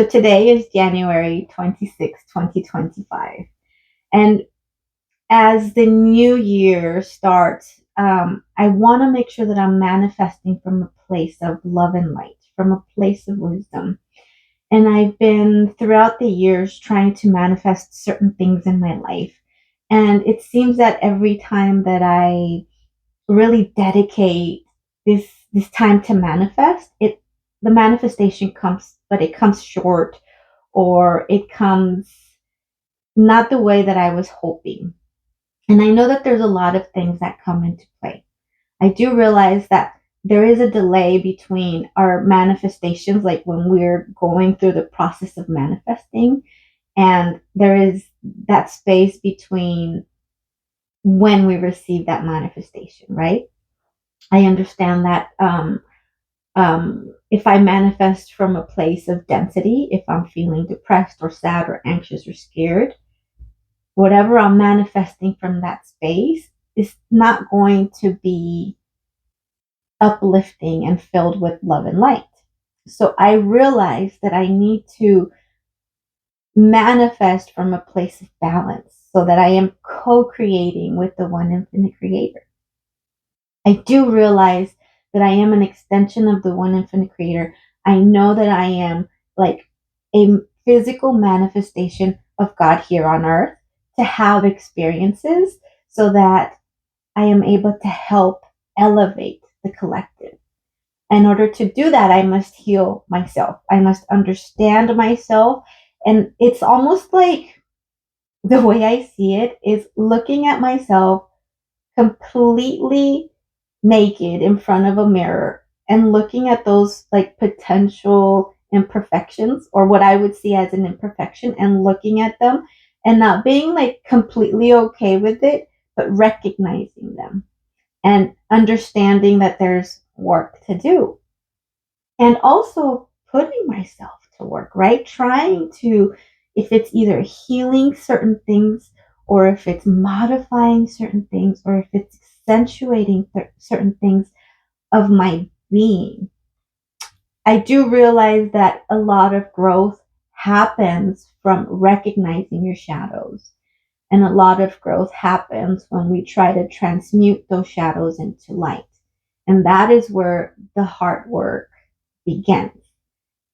So today is January 26, 2025. And as the new year starts, I want to make sure that I'm manifesting from a place of love and light, from a place of wisdom. And I've been throughout the years trying to manifest certain things in my life. And it seems that every time that I really dedicate this time to manifest, it the manifestation comes, but it comes short, or it comes not the way that I was hoping. And I know that there's a lot of things that come into play. I do realize that there is a delay between our manifestations, like when we're going through the process of manifesting, and there is that space between when we receive that manifestation, right? I understand that if I manifest from a place of density, if I'm feeling depressed or sad or anxious or scared, whatever I'm manifesting from that space is not going to be uplifting and filled with love and light. So I realize that I need to manifest from a place of balance so that I am co creating with the one infinite creator. I do realize that I am an extension of the one infinite creator. I know that I am like a physical manifestation of God here on earth to have experiences so that I am able to help elevate the collective. In order to do that, I must heal myself. I must understand myself. And it's almost like the way I see it is looking at myself completely naked in front of a mirror and looking at those like potential imperfections, or what I would see as an imperfection, and looking at them and not being like completely okay with it, but recognizing them and understanding that there's work to do. And also putting myself to work, right? Trying to, if it's either healing certain things, or if it's modifying certain things, or if it's accentuating certain things of my being. I do realize that a lot of growth happens from recognizing your shadows. And a lot of growth happens when we try to transmute those shadows into light. And that is where the hard work begins.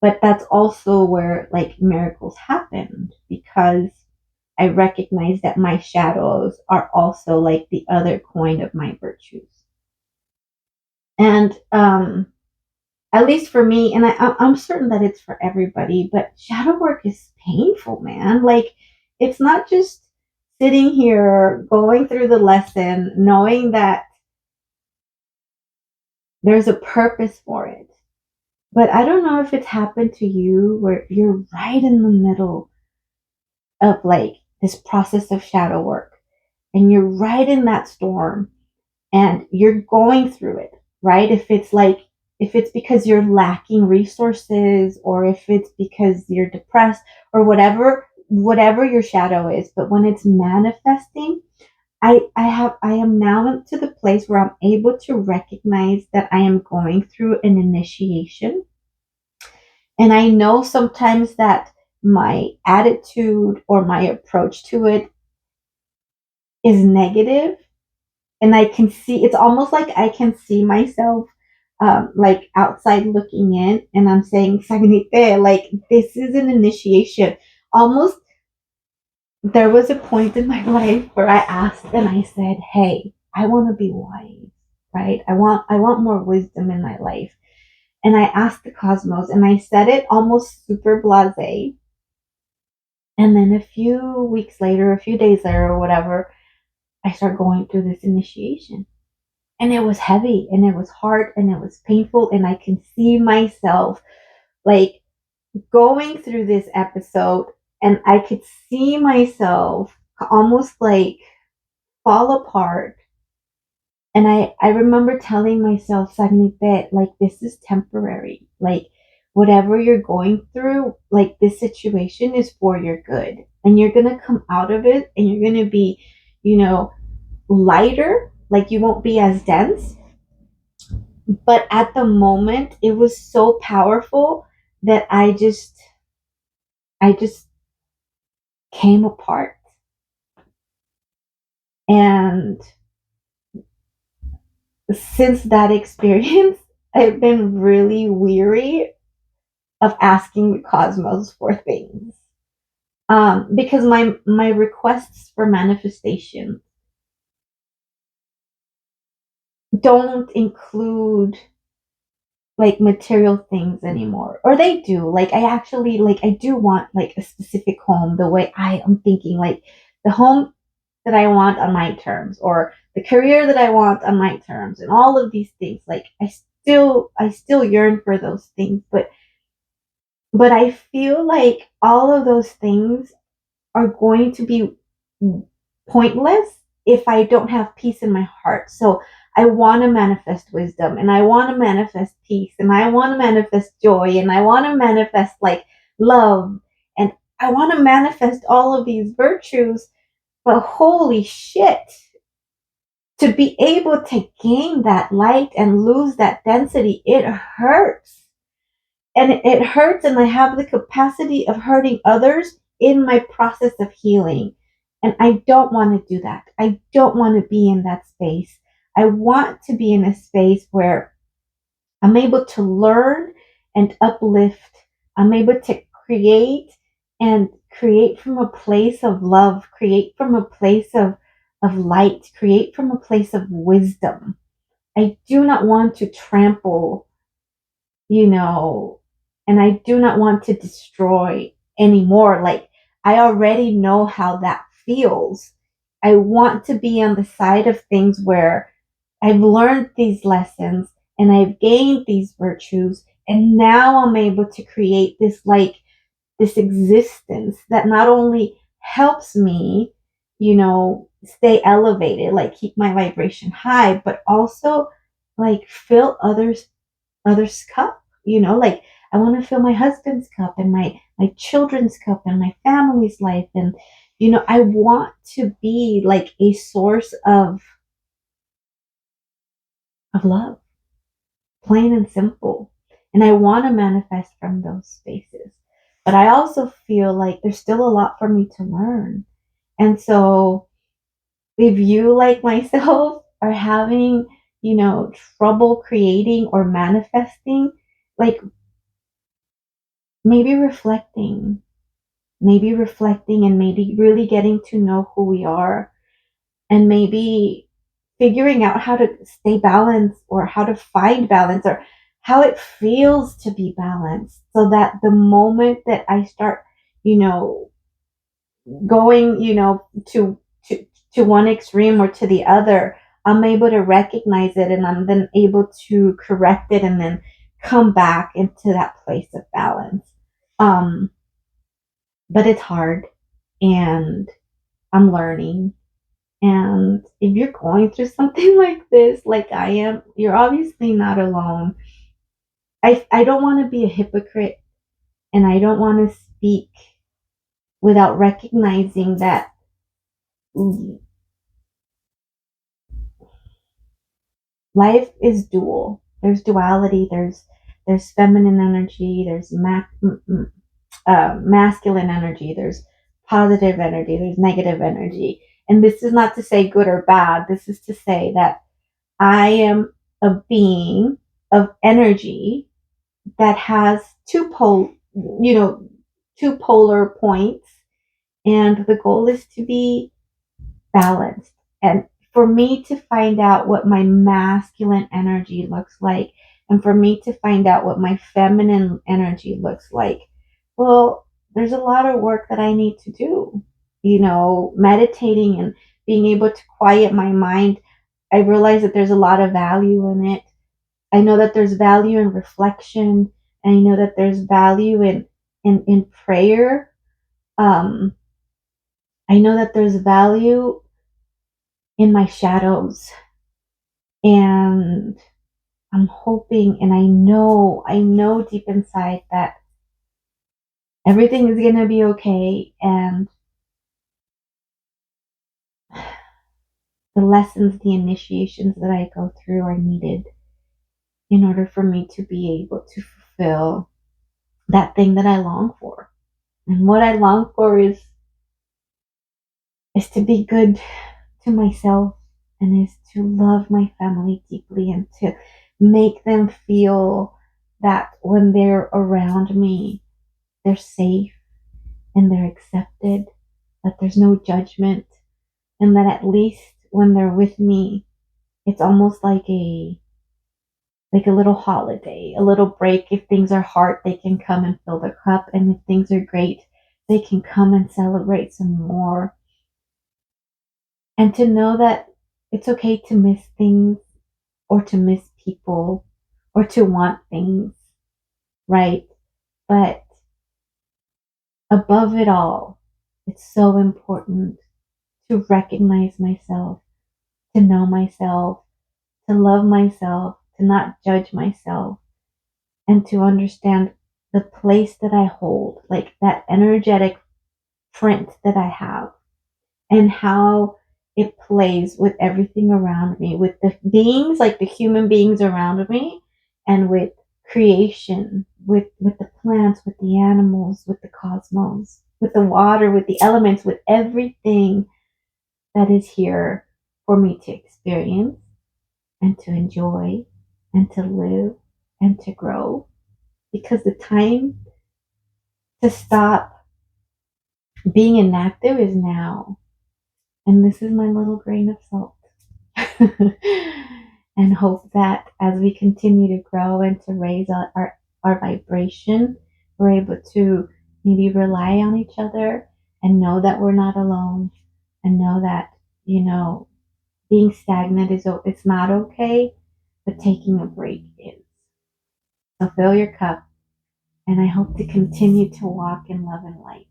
But that's also where like miracles happen, because I recognize that my shadows are also like the other coin of my virtues. And at least for me, and I'm certain that it's for everybody, but shadow work is painful, man. Like, it's not just sitting here going through the lesson, knowing that there's a purpose for it. But I don't know if it's happened to you where you're right in the middle of like this process of shadow work, and you're right in that storm, and you're going through it, right? If it's because you're lacking resources, or if it's because you're depressed, or whatever your shadow is, but when it's manifesting, I am now to the place where I'm able to recognize that I am going through an initiation. And I know sometimes that my attitude or my approach to it is negative, and I can see, it's almost like I can see myself like outside looking in, and I'm saying, Sagnite, like this is an initiation. Almost, there was a point in my life where I asked and I said, hey, I want to be wise, right? I want more wisdom in my life. And I asked the cosmos, and I said it almost super blase. And then a few weeks later, a few days later, or whatever, I start going through this initiation. And it was heavy, and it was hard, and it was painful. And I can see myself like going through this episode, and I could see myself almost like fall apart. And I remember telling myself, Sagnite, like this is temporary. Like whatever you're going through, like this situation is for your good. And you're gonna come out of it, and you're gonna be, you know, lighter, like you won't be as dense. But at the moment, it was so powerful that I just I just came apart. And since that experience, I've been really weary of asking the cosmos for things. Because my requests for manifestation don't include like material things anymore, or they do. Like I actually, like, I do want like a specific home the way I am thinking, like the home that I want on my terms, or the career that I want on my terms, and all of these things. Like I still yearn for those things, but I feel like all of those things are going to be pointless if I don't have peace in my heart. So I want to manifest wisdom, and I want to manifest peace, and I want to manifest joy, and I want to manifest like love, and I want to manifest all of these virtues. But holy shit, to be able to gain that light and lose that density, it hurts. And it hurts, and I have the capacity of hurting others in my process of healing. And I don't want to do that. I don't want to be in that space. I want to be in a space where I'm able to learn and uplift. I'm able to create, and create from a place of love, create from a place of light, create from a place of wisdom. I do not want to trample, you know, and I do not want to destroy anymore. Like, I already know how that feels. I want to be on the side of things where I've learned these lessons and I've gained these virtues, and now I'm able to create this, like, this existence that not only helps me, stay elevated, like keep my vibration high, but also like fill others' cup, like I want to fill my husband's cup, and my children's cup, and my family's life. And I want to be like a source of love, plain and simple. And I want to manifest from those spaces. But I also feel like there's still a lot for me to learn. And so if you, like myself, are having, trouble creating or manifesting, like maybe reflecting, and maybe really getting to know who we are, and maybe figuring out how to stay balanced, or how to find balance, or how it feels to be balanced, so that the moment that I start, you know, going, to one extreme or to the other, I'm able to recognize it, and I'm then able to correct it, and then come back into that place of balance. Um, but it's hard, and I'm learning. And if you're going through something like this, like I am, you're obviously not alone. I don't want to be a hypocrite, and I don't want to speak without recognizing that life is dual. There's duality. There's feminine energy. There's masculine energy. There's positive energy. There's negative energy. And this is not to say good or bad. This is to say that I am a being of energy that has two polar points, and the goal is to be balanced. And for me to find out what my masculine energy looks like, and for me to find out what my feminine energy looks like, well, there's a lot of work that I need to do. Meditating and being able to quiet my mind, I realize that there's a lot of value in it. I know that there's value in reflection, and I know that there's value in prayer. Um, I know that there's value in my shadows, and I'm hoping, and I know deep inside that everything is gonna be okay, and the lessons, the initiations that I go through are needed in order for me to be able to fulfill that thing that I long for. And what I long for is to be good to myself, and is to love my family deeply, and to make them feel that when they're around me, they're safe and they're accepted, that there's no judgment, and that at least when they're with me, it's almost like a little holiday, a little break. If things are hard, they can come and fill their cup, and if things are great, they can come and celebrate some more. And to know that it's okay to miss things, or to miss people, or to want things, right? But above it all, it's so important to recognize myself, to know myself, to love myself, to not judge myself, and to understand the place that I hold, like that energetic print that I have, and how it plays with everything around me, with the beings, like the human beings around me, and with creation, with the plants, with the animals, with the cosmos, with the water, with the elements, with everything that is here for me to experience and to enjoy and to live and to grow. Because the time to stop being inactive is now. And this is my little grain of salt. And hope that as we continue to grow and to raise our vibration, we're able to maybe rely on each other, and know that we're not alone, and know that, being stagnant it's not okay, but taking a break is. So fill your cup, and I hope to continue to walk in love and light.